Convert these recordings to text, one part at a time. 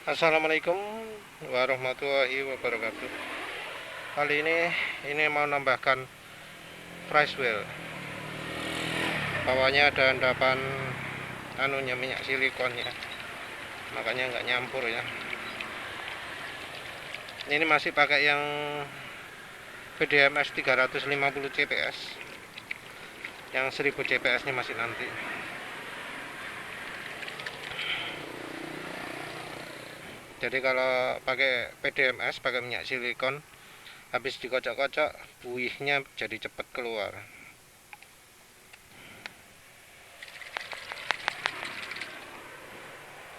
Assalamualaikum warahmatullahi wabarakatuh. Kali ini mau nambahkan fresh wheel. Bawahnya ada endapan minyak silikonnya, makanya nggak nyampur ya. Ini masih pakai yang PDMS 350 CPS. Yang 1000 CPS nya masih nanti. Jadi kalau pakai PDMS, pakai minyak silikon, habis dikocok-kocok buihnya jadi cepat keluar.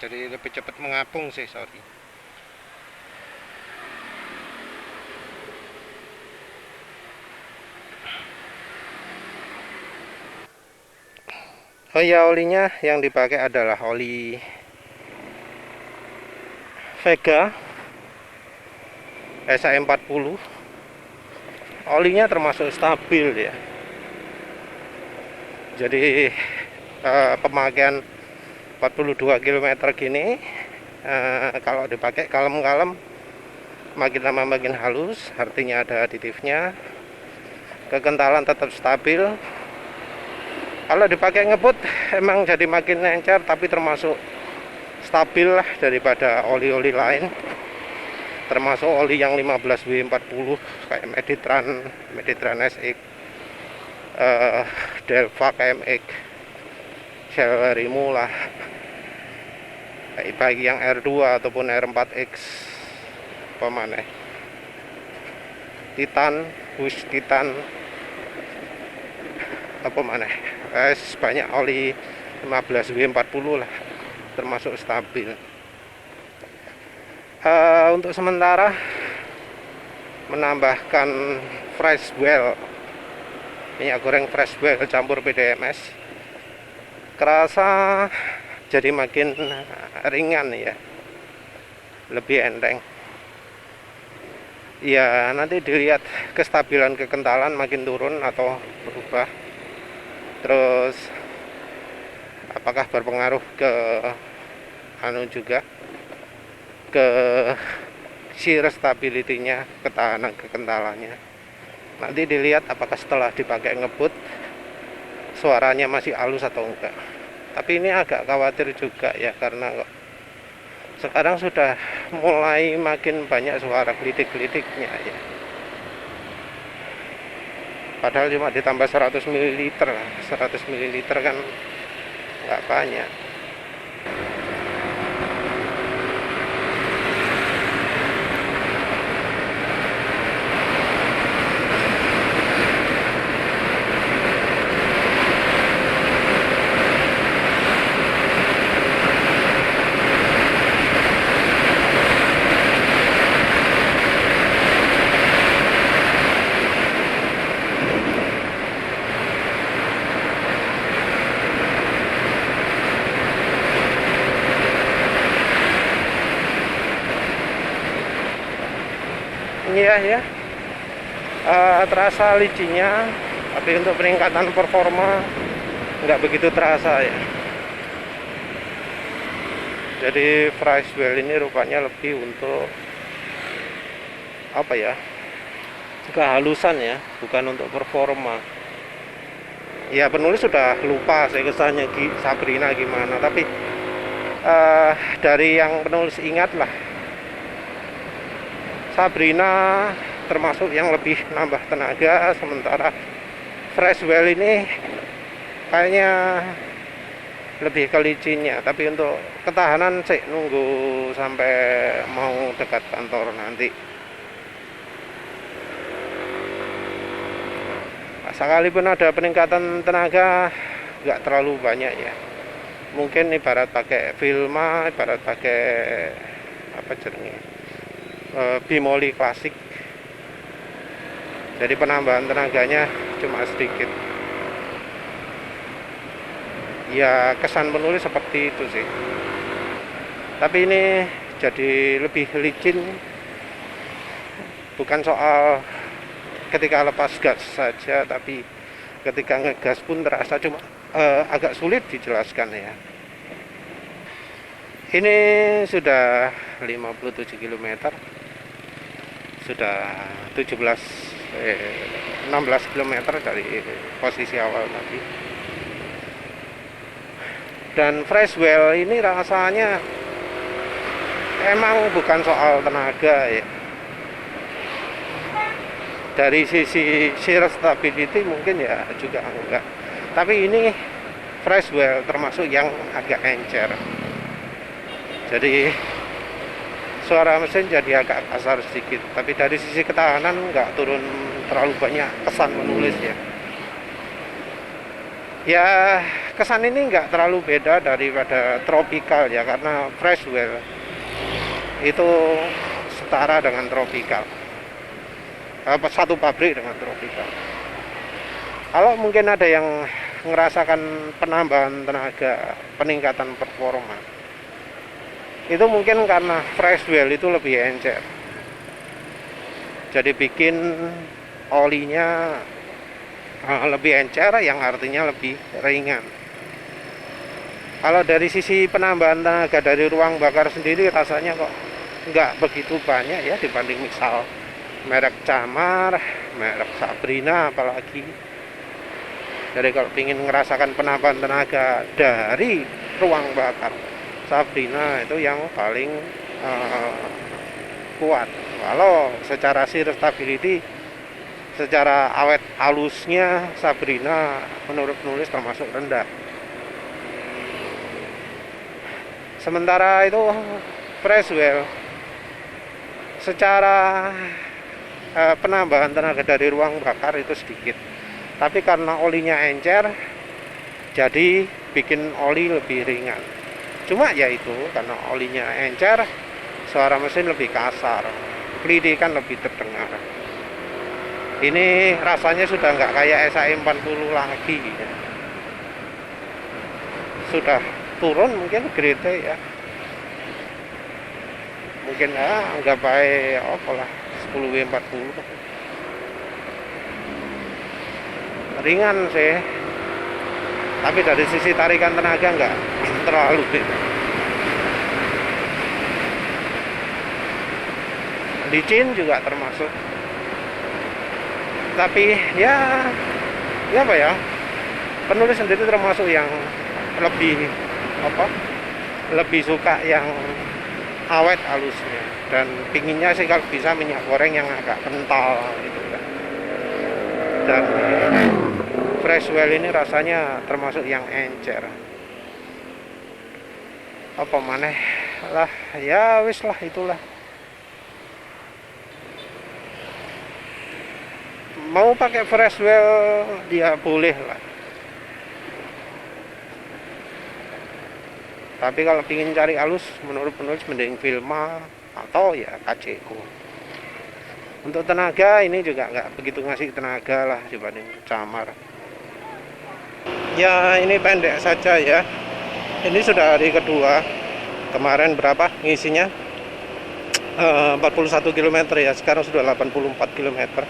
Jadi lebih cepat mengapung sih, sorry. Oh ya, olinya yang dipakai adalah oli Vega SA40. Olinya termasuk stabil ya. Jadi pemakaian 42 km gini, kalau dipakai kalem-kalem, makin lama makin halus, artinya ada aditifnya. Kekentalan tetap stabil. Kalau dipakai ngebut emang jadi makin encer, tapi termasuk stabil lah daripada oli-oli lain, termasuk oli yang 15W40 kayak Meditran SX, Delva KMX, Shell Rimo lah, baik yang R2 ataupun R4X, apa mana, Titan, Bush Titan, apa mana, banyak oli 15W40 lah, termasuk stabil. Untuk sementara menambahkan fresh wheel, minyak goreng fresh wheel campur PDMS, kerasa jadi makin ringan ya, lebih enteng ya. Nanti dilihat kestabilan kekentalan makin turun atau berubah, terus apakah berpengaruh ke juga ke shear stability-nya, ketahanan kekentalannya. Nanti dilihat apakah setelah dipakai ngebut suaranya masih halus atau enggak. Tapi ini agak khawatir juga ya, karena sekarang sudah mulai makin banyak suara gelitik-gelitiknya ya. Padahal cuma ditambah 100 ml, 100 ml kan nggak banyak. Iya ya, terasa licinnya, tapi untuk peningkatan performa nggak begitu terasa ya. Jadi fresh wheel ini rupanya lebih untuk apa ya, kehalusan ya, bukan untuk performa. Ya penulis sudah lupa saya kesannya Sabrina gimana, tapi dari yang penulis ingat lah, Sabrina termasuk yang lebih nambah tenaga, sementara fresh wheel ini kayaknya lebih ke licinnya. Tapi untuk ketahanan sih nunggu sampai mau dekat kantor nanti. Sekalipun ada peningkatan tenaga, nggak terlalu banyak ya. Mungkin ibarat pakai Vilma, ibarat pakai apa jenenge, bimoli klasik. Jadi penambahan tenaganya cuma sedikit. Ya kesan penulis seperti itu sih. Tapi ini jadi lebih licin, bukan soal ketika lepas gas saja, tapi ketika ngegas pun terasa, cuma agak sulit dijelaskan ya. Ini sudah 57 km, sudah 16 km dari posisi awal tadi. Dan Freshwell ini rasanya emang bukan soal tenaga ya. Dari sisi shear stability mungkin ya juga enggak. Tapi ini Freshwell termasuk yang agak encer. Jadi suara mesin jadi agak kasar sedikit. Tapi dari sisi ketahanan enggak turun terlalu banyak kesan menulis ya. Ya kesan ini enggak terlalu beda daripada Tropical ya, karena Freshwell itu setara dengan Tropical. Satu pabrik dengan Tropical. Kalau mungkin ada yang ngerasakan penambahan tenaga, peningkatan performa, itu mungkin karena Freshwell itu lebih encer, jadi bikin olinya lebih encer, yang artinya lebih ringan. Kalau dari sisi penambahan tenaga dari ruang bakar sendiri rasanya kok nggak begitu banyak ya dibanding misal merek Camar, merek Sabrina apalagi. Jadi kalau ingin ngerasakan penambahan tenaga dari ruang bakar, Sabrina itu yang paling kuat. Kalau secara shear stability, secara awet halusnya, Sabrina menurut penulis termasuk rendah. Sementara itu Freshwell secara penambahan tenaga dari ruang bakar itu sedikit, tapi karena olinya encer jadi bikin oli lebih ringan. Cuma ya itu, karena olinya encer, suara mesin lebih kasar, kelidikan lebih terdengar. Ini rasanya sudah nggak kayak SAE 40 lagi ya. Sudah turun mungkin grade ya, mungkin ya nggak baik lah 10W40. Ringan sih, tapi dari sisi tarikan tenaga nggak terlalu beda. Licin juga termasuk, tapi ya apa ya, penulis sendiri termasuk yang lebih suka yang awet halusnya, dan pinginnya sih kalau bisa minyak goreng yang agak kental gitu kan. Dan Freshwell ini rasanya termasuk yang encer. Apa maneh lah, ya wis lah, itulah. Mau pakai Freshwell dia boleh lah. Tapi kalau ingin cari halus, menurut penulis mending Vilma atau ya KCO. Untuk tenaga ini juga nggak begitu ngasih tenaga lah dibanding Camar. Ya ini pendek saja ya. Ini sudah hari kedua. Kemarin berapa ngisinya? 41 km ya. Sekarang sudah 84 km.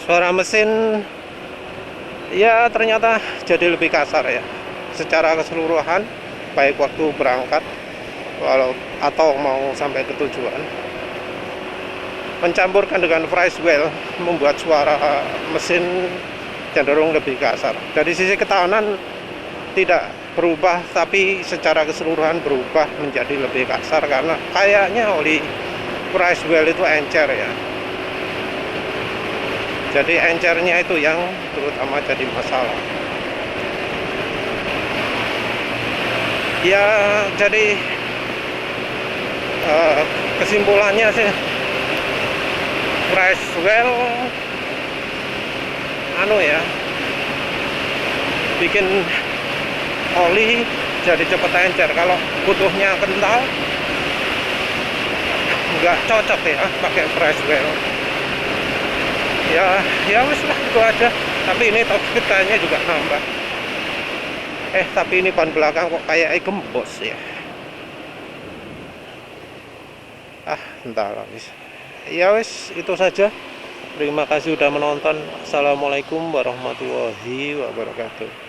Suara mesin ya ternyata jadi lebih kasar ya. Secara keseluruhan, baik waktu berangkat atau mau sampai ke tujuan, mencampurkan dengan Freshwell membuat suara mesin cenderung lebih kasar. Dari sisi ketahanan tidak berubah, tapi secara keseluruhan berubah menjadi lebih kasar karena kayaknya oli Freshwell itu encer ya. Jadi encernya itu yang terutama jadi masalah. Ya jadi kesimpulannya sih Freshwell ya bikin oli jadi cepet encer. Kalau butuhnya kental nggak cocok ya pakai Freshwell. Ya wis lah, itu aja. Tapi ini top speed kayaknya juga nambah. Tapi ini ban belakang kok kayak gembos ya. Entahlah wis. Ya wis, itu saja. Terima kasih sudah menonton. Assalamualaikum warahmatullahi wabarakatuh.